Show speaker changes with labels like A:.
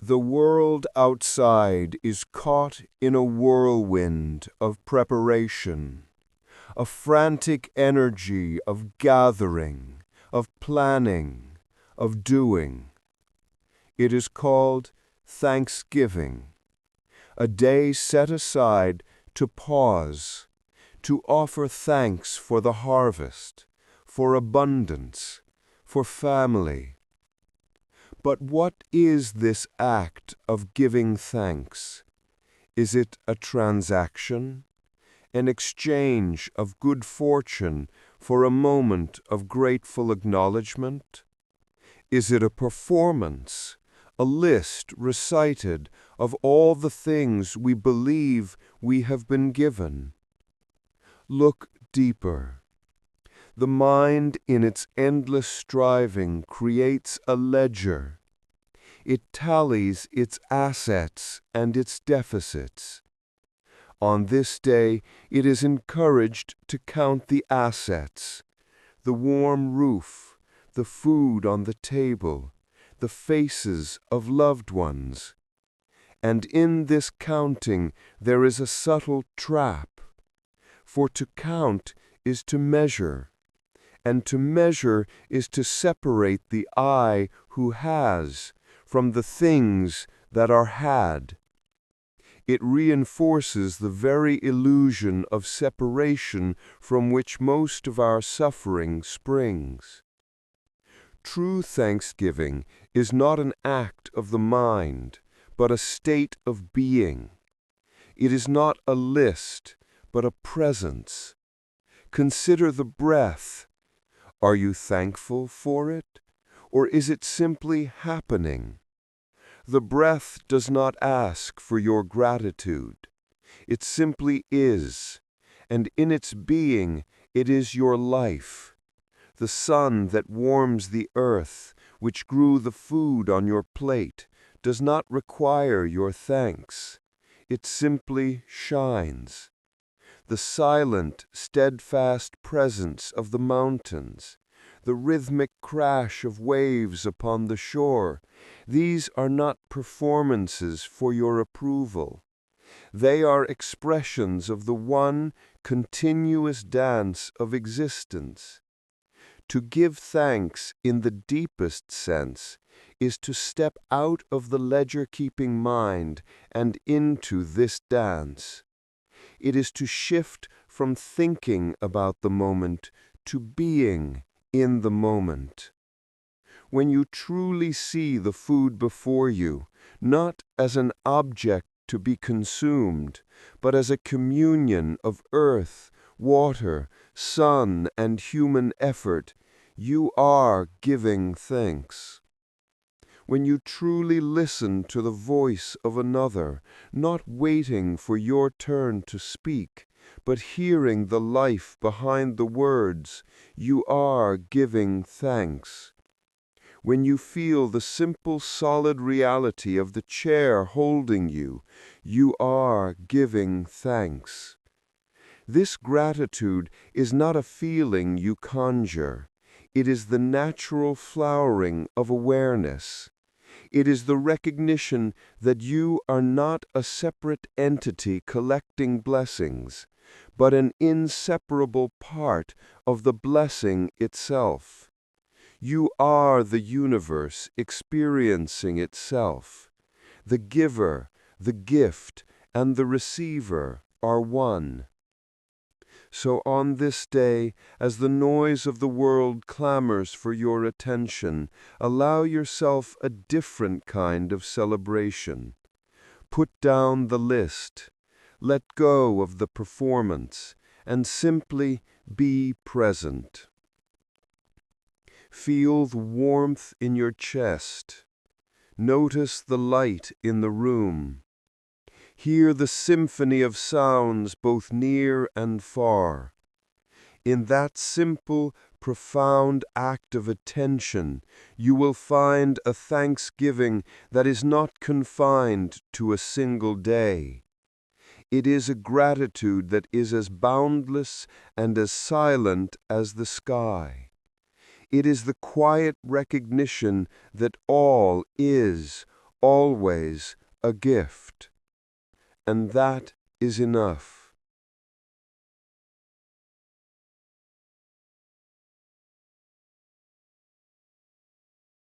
A: The world outside is caught in a whirlwind of preparation, a frantic energy of gathering, of planning, of doing. It is called Thanksgiving, a day set aside to pause, to offer thanks for the harvest, for abundance, for family. But what is this act of giving thanks? Is it a transaction, an exchange of good fortune for a moment of grateful acknowledgement? Is it a performance, a list recited of all the things we believe we have been given? Look deeper. The mind in its endless striving creates a ledger. It tallies its assets and its deficits. On this day, it is encouraged to count the assets: the warm roof, the food on the table, the faces of loved ones. And in this counting there is a subtle trap. For to count is to measure, and to measure is to separate the I who has from the things that are had. It reinforces the very illusion of separation from which most of our suffering springs. True thanksgiving is not an act of the mind, but a state of being. It is not a list, but a presence. Consider the breath. Are you thankful for it, or is it simply happening? The breath does not ask for your gratitude. It simply is, and in its being it is your life. The sun that warms the earth, which grew the food on your plate, does not require your thanks. It simply shines. The silent, steadfast presence of the mountains, the rhythmic crash of waves upon the shore, these are not performances for your approval. They are expressions of the one continuous dance of existence. To give thanks in the deepest sense is to step out of the ledger-keeping mind and into this dance. It is to shift from thinking about the moment to being in the moment. When you truly see the food before you, not as an object to be consumed, but as a communion of earth, water, sun, and human effort, you are giving thanks. When you truly listen to the voice of another, not waiting for your turn to speak, but hearing the life behind the words, you are giving thanks. When you feel the simple solid reality of the chair holding you, you are giving thanks. This gratitude is not a feeling you conjure. It is the natural flowering of awareness. It is the recognition that you are not a separate entity collecting blessings, but an inseparable part of the blessing itself. You are the universe experiencing itself. The giver, the gift, and the receiver are one. So on this day, as the noise of the world clamors for your attention, allow yourself a different kind of celebration. Put down the list, let go of the performance, and simply be present. Feel the warmth in your chest. Notice the light in the room. Hear the symphony of sounds both near and far. In that simple, profound act of attention, you will find a thanksgiving that is not confined to a single day. It is a gratitude that is as boundless and as silent as the sky. It is the quiet recognition that all is, always a gift. And that is enough.